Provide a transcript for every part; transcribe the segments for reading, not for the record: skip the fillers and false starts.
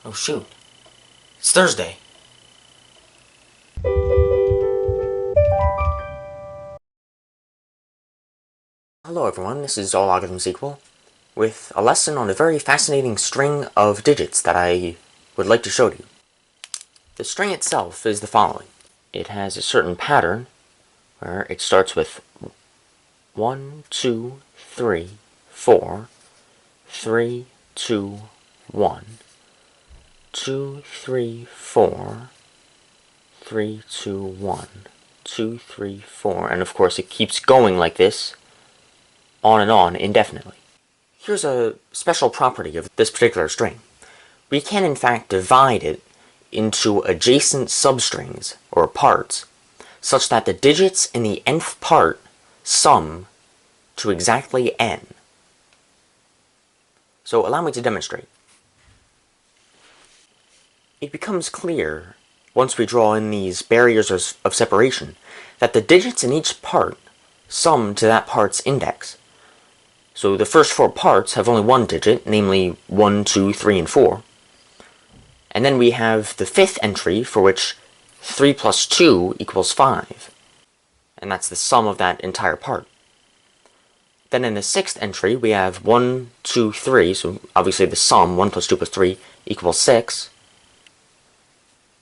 Oh shoot. It's Thursday. Hello everyone, this is allLogarithmsEqual with a lesson on a very fascinating string of digits that I would like to show you. The string itself is the following. It has a certain pattern where it starts with 1, 2, 3, 4, 3, 2, 1, 2, 3, 4, 3, 2, 1, 2, 3, 4, and of course it keeps going like this on and on indefinitely. Here's a special property of this particular string. We can in fact divide it into adjacent substrings, or parts, such that the digits in the nth part sum to exactly n. So allow me to demonstrate. It becomes clear, once we draw in these barriers of separation, that the digits in each part sum to that part's index. So the first four parts have only one digit, namely 1, 2, 3, and 4. And then we have the fifth entry, for which 3 plus 2 equals 5. And that's the sum of that entire part. Then in the sixth entry, we have 1, 2, 3, so obviously the sum, 1 plus 2 plus 3, equals 6.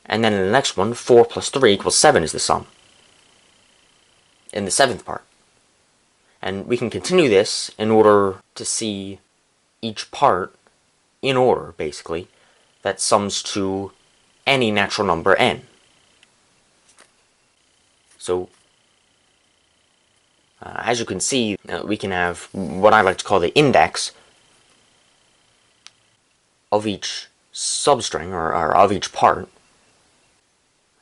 And then in the next one, 4 plus 3 equals 7 is the sum in the seventh part. And we can continue this in order to see each part in order, basically, that sums to any natural number n. So, as you can see, we can have what I like to call the index of each substring, or of each part,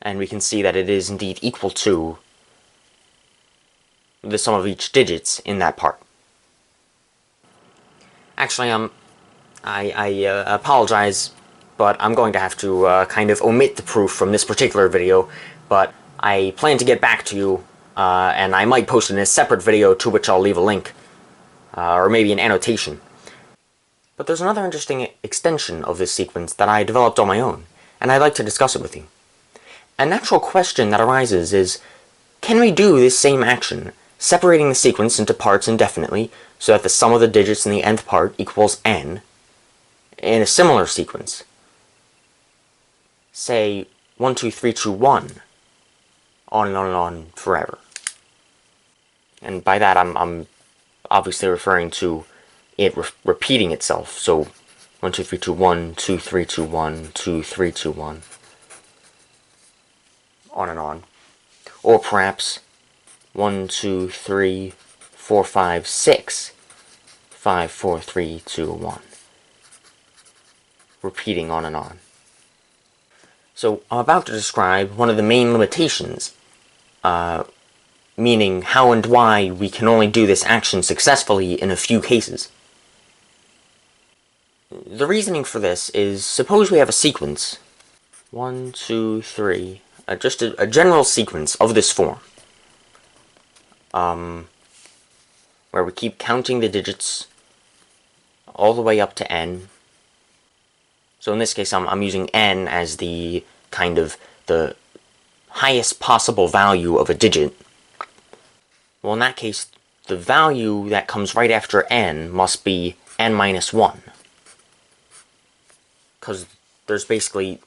and we can see that it is indeed equal to the sum of each digits in that part. Actually, I apologize, but I'm going to have to kind of omit the proof from this particular video, but I plan to get back to you, and I might post it in a separate video to which I'll leave a link, or maybe an annotation. But there's another interesting extension of this sequence that I developed on my own, and I'd like to discuss it with you. A natural question that arises is, can we do this same action, separating the sequence into parts indefinitely, so that the sum of the digits in the nth part equals n, in a similar sequence? Say, 1, 2, 3, 2, 1, on and on and on forever. And by that, I'm obviously referring to it repeating itself. So, 1, 2, 3, 2, 1, 2, 3, 2, 1, 2, 3, 2, 1, on and on. Or perhaps 1, 2, 3, 4, 5, 6, 5, 4, 3, 2, 1. Repeating on and on. So I'm about to describe one of the main limitations, meaning how and why we can only do this action successfully in a few cases. The reasoning for this is, suppose we have a sequence, 1, 2, 3, just a general sequence of this form, where we keep counting the digits all the way up to n. So in this case, I'm using n as the kind of the highest possible value of a digit. Well, in that case, the value that comes right after n must be n minus 1. Because there's basically,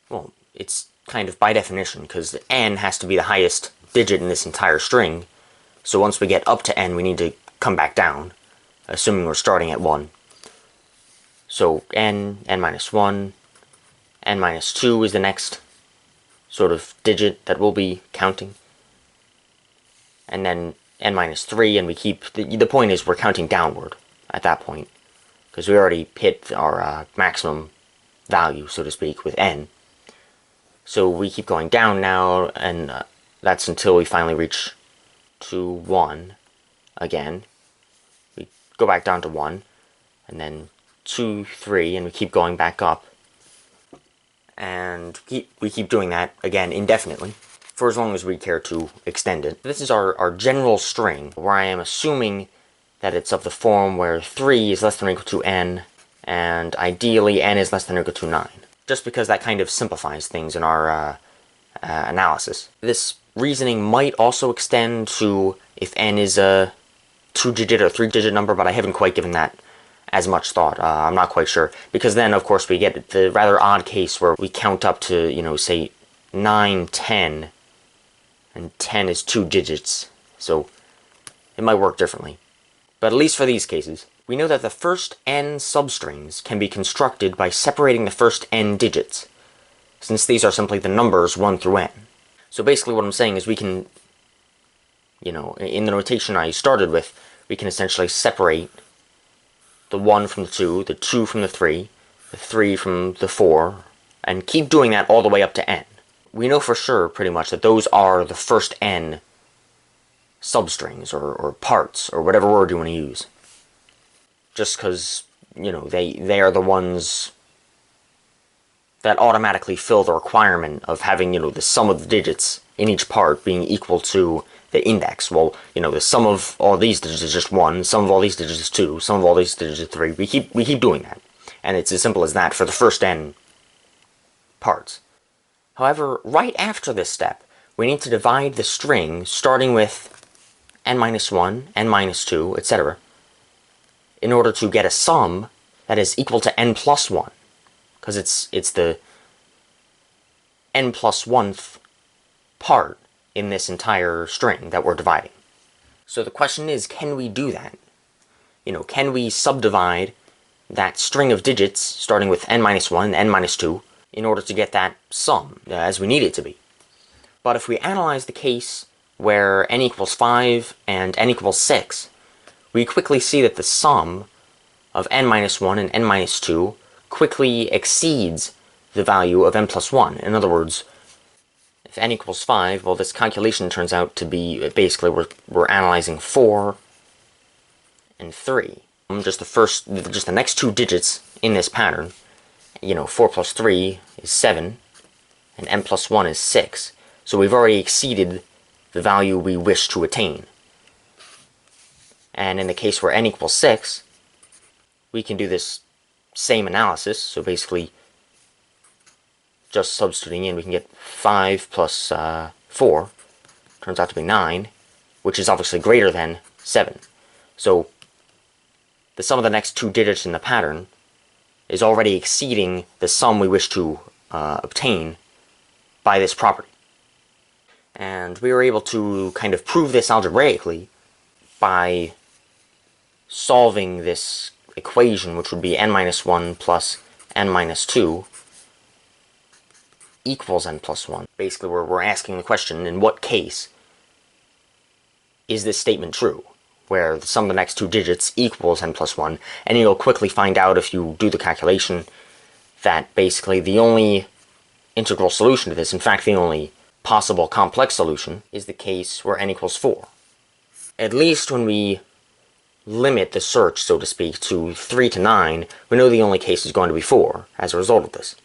well, it's kind of by definition, because n has to be the highest digit in this entire string. So once we get up to n, we need to come back down, assuming we're starting at 1. So n minus 1, n minus 2 is the next sort of digit that we'll be counting. And then n minus 3, and we keep, the point is we're counting downward at that point, because we already hit our maximum value, so to speak, with n. So we keep going down now, and that's until we finally reach to 1 again. We go back down to 1, and then 2, 3, and we keep going back up. And we keep doing that, again, indefinitely, for as long as we care to extend it. This is our general string, where I am assuming that it's of the form where 3 is less than or equal to n, and ideally n is less than or equal to 9, just because that kind of simplifies things in our analysis. This reasoning might also extend to if n is a 2-digit or 3-digit number, but I haven't quite given that as much thought. I'm not quite sure, because then of course we get the rather odd case where we count up to, you know, say 9, 10, and 10 is 2 digits, so it might work differently. But at least for these cases, we know that the first n substrings can be constructed by separating the first n digits, since these are simply the numbers 1 through n. So basically what I'm saying is we can, you know, in the notation I started with, we can essentially separate the 1 from the 2, the 2 from the 3 from the 4, and keep doing that all the way up to n. We know for sure, pretty much, that those are the first n substrings, or parts, or whatever word you want to use. Just because, you know, they are the ones that automatically fill the requirement of having, you know, the sum of the digits in each part being equal to the index. Well, you know, the sum of all these digits is just 1, sum of all these digits is 2, sum of all these digits is 3. We keep doing that. And it's as simple as that for the first n parts. However, right after this step, we need to divide the string starting with n-1, n-2, etc. in order to get a sum that is equal to n plus 1. Because it's the n plus 1th part in this entire string that we're dividing. So the question is, can we do that? You know, can we subdivide that string of digits starting with n-1 and n-2 in order to get that sum as we need it to be? But if we analyze the case where n equals 5 and n equals 6, we quickly see that the sum of n-1 and n-2 quickly exceeds the value of n plus 1. In other words, if n equals 5, well, this calculation turns out to be basically we're analyzing 4 and 3. Just the next 2 digits in this pattern. You know, 4 plus 3 is 7, and n plus 1 is 6. So we've already exceeded the value we wish to attain. And in the case where n equals 6, we can do this same analysis. So basically, just substituting in, we can get 5 plus 4, turns out to be 9, which is obviously greater than 7. So the sum of the next 2 digits in the pattern is already exceeding the sum we wish to obtain by this property. And we were able to kind of prove this algebraically by solving this equation, which would be n-1 plus n-2 equals n plus 1. Basically, we're asking the question, in what case is this statement true, where the sum of the next 2 digits equals n plus 1, and you'll quickly find out if you do the calculation that basically the only integral solution to this, in fact the only possible complex solution, is the case where n equals 4. At least when we limit the search, so to speak, to 3 to 9, we know the only case is going to be 4 as a result of this.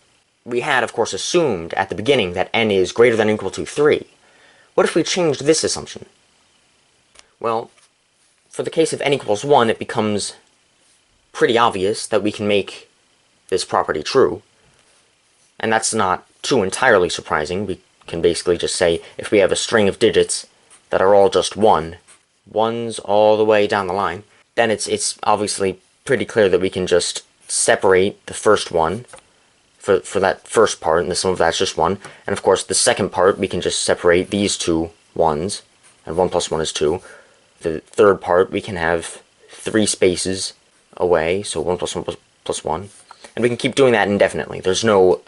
We had, of course, assumed at the beginning that n is greater than or equal to 3. What if we changed this assumption? Well, for the case of n equals 1, it becomes pretty obvious that we can make this property true. And that's not too entirely surprising. We can basically just say, if we have a string of digits that are all just 1, 1s all the way down the line, then it's obviously pretty clear that we can just separate the first one for that first part, and the sum of that's just 1. And of course, the second part, we can just separate these two 1s, and 1 plus 1 is 2. The third part, we can have 3 spaces away, so 1 plus 1 plus 1. And we can keep doing that indefinitely. There's no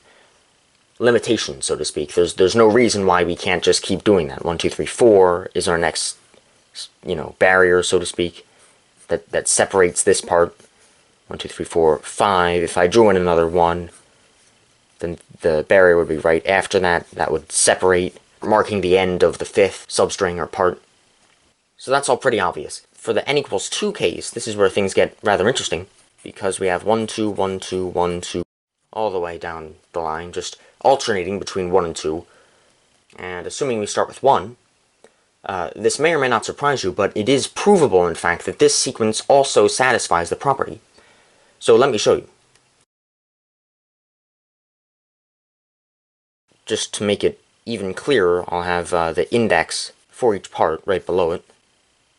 limitation, so to speak. There's no reason why we can't just keep doing that. 1, 2, 3, 4 is our next, you know, barrier, so to speak, that separates this part. 1, 2, 3, 4, 5. If I drew in another 1, then the barrier would be right after that. That would separate, marking the end of the 5th substring or part. So that's all pretty obvious. For the n equals 2 case, this is where things get rather interesting, because we have 1, 2, 1, 2, 1, 2, all the way down the line, just alternating between 1 and 2. And assuming we start with 1, this may or may not surprise you, but it is provable, in fact, that this sequence also satisfies the property. So let me show you. just to make it even clearer, I'll have the index for each part right below it.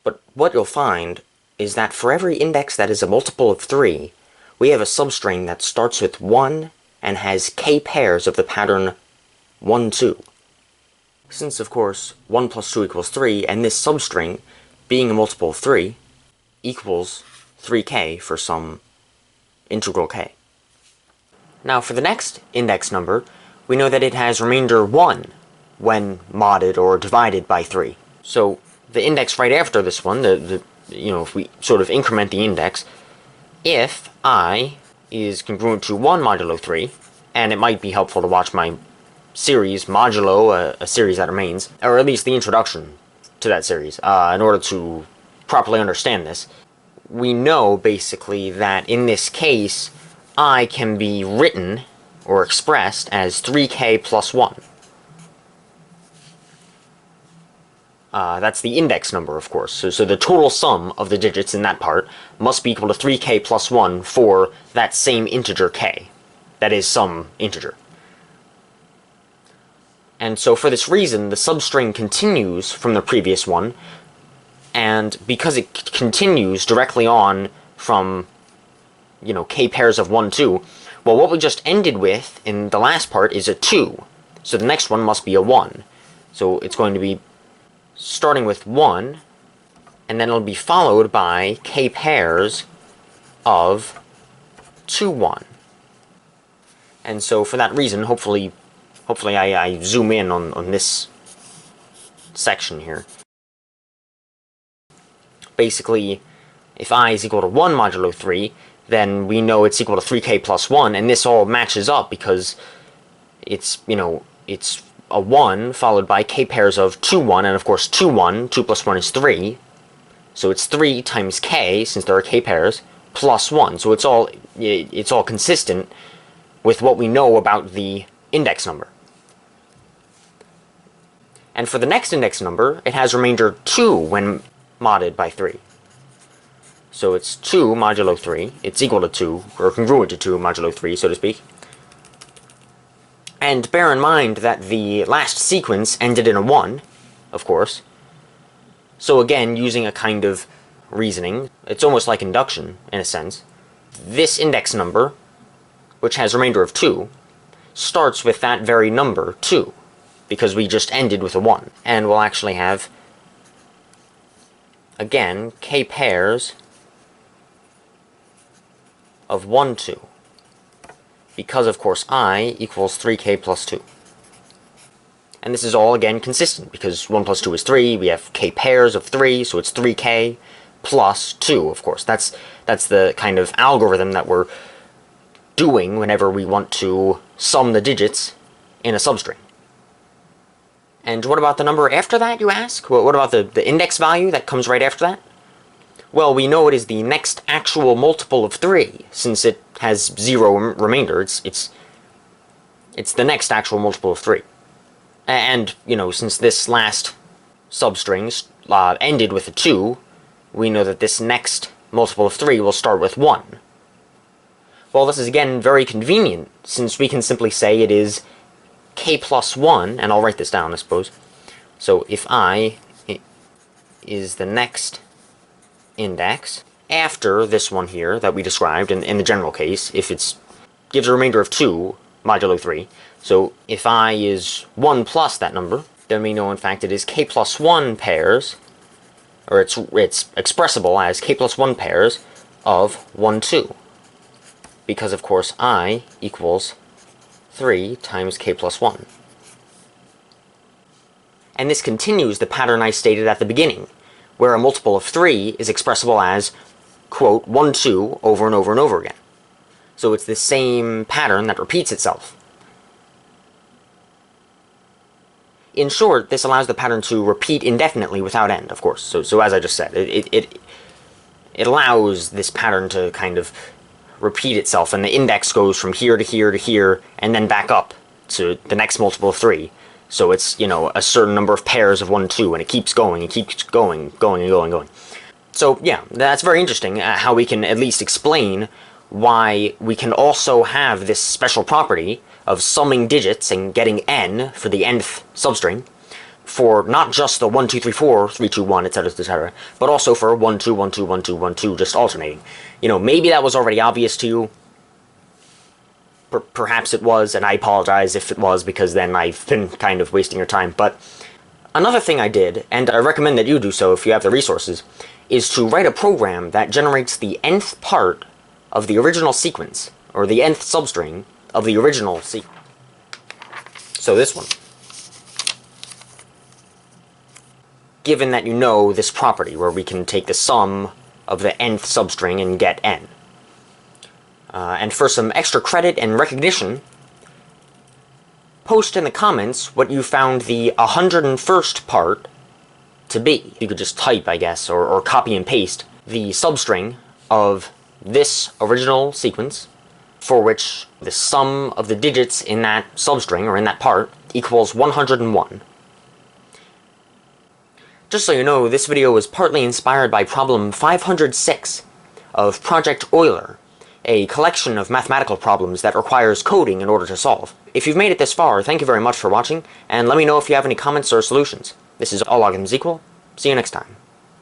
But what you'll find is that for every index that is a multiple of 3, we have a substring that starts with 1 and has k pairs of the pattern 1, 2. Since, of course, 1 plus 2 equals 3, and this substring, being a multiple of 3, equals 3k for some integral k. Now, for the next index number, we know that it has remainder 1 when modded or divided by 3. So the index right after this one, if we sort of increment the index, if I is congruent to 1 modulo 3, and it might be helpful to watch my series modulo a series that remains, or at least the introduction to that series, in order to properly understand this, we know basically that in this case, I can be written or expressed as 3k plus 1. That's the index number, of course. So the total sum of the digits in that part must be equal to 3k plus 1 for that same integer k. That is some integer. And so for this reason, the substring continues from the previous one, and because it continues directly on from, k pairs of 1, 2, well, what we just ended with in the last part is a 2. So the next one must be a 1. So it's going to be starting with 1, and then it'll be followed by k pairs of 2, 1. And so for that reason, hopefully I zoom in on this section here. Basically, if I is equal to 1 modulo 3, then we know it's equal to 3k plus 1, and this all matches up because it's, it's a 1 followed by k pairs of 2, 1, and of course 2, 1, 2 plus 1 is 3. So it's 3 times k, since there are k pairs, plus 1. So it's all consistent with what we know about the index number. And for the next index number, it has remainder 2 when modded by 3. So it's 2 modulo 3. It's equal to 2, or congruent to 2 modulo 3, so to speak. And bear in mind that the last sequence ended in a 1, of course. So again, using a kind of reasoning, it's almost like induction, in a sense. This index number, which has remainder of 2, starts with that very number, 2, because we just ended with a 1. And we'll actually have, again, k pairs of 1, 2. Because, of course, I equals 3k plus 2. And this is all, again, consistent, because 1 plus 2 is 3, we have k pairs of 3, so it's 3k plus 2, of course. That's the kind of algorithm that we're doing whenever we want to sum the digits in a substring. And what about the number after that, you ask? What about the index value that comes right after that? Well, we know it is the next actual multiple of 3, since it has 0 remainder. It's the next actual multiple of 3. And, since this last substring ended with a 2, we know that this next multiple of 3 will start with 1. Well, this is again very convenient, since we can simply say it is k plus 1, and I'll write this down, I suppose. So if I is the next index after this one here that we described in the general case, if it gives a remainder of 2 modulo 3. So if I is 1 plus that number, then we know in fact it is k plus 1 pairs, or it's expressible as k plus 1 pairs of 1, 2. Because of course I equals 3 times k plus 1. And this continues the pattern I stated at the beginning, where a multiple of 3 is expressible as, quote, 1, 2 over and over and over again. So it's the same pattern that repeats itself. In short, this allows the pattern to repeat indefinitely without end, of course. So as I just said, it allows this pattern to kind of repeat itself, and the index goes from here to here to here, and then back up to the next multiple of 3. So it's, a certain number of pairs of 1, 2, and it keeps going, and keeps going. So yeah, that's very interesting, how we can at least explain why we can also have this special property of summing digits and getting n for the nth substring, for not just the 1, 2, 3, 4, 3, 2, 1, etc., etc., but also for 1, 2, 1, 2, 1, 2, 1, 2, just alternating. You know, maybe that was already obvious to you. Perhaps it was, and I apologize if it was, because then I've been kind of wasting your time. But another thing I did, and I recommend that you do so if you have the resources, is to write a program that generates the nth part of the original sequence, or the nth substring of the original sequence. So this one. Given that you know this property, where we can take the sum of the nth substring and get n. And for some extra credit and recognition, post in the comments what you found the 101st part to be. You could just type, I guess, or copy and paste the substring of this original sequence, for which the sum of the digits in that substring, or in that part, equals 101. Just so you know, this video was partly inspired by problem 506 of Project Euler, a collection of mathematical problems that requires coding in order to solve. If you've made it this far, thank you very much for watching, and let me know if you have any comments or solutions. This is AllLogarithmsEqual. See you next time.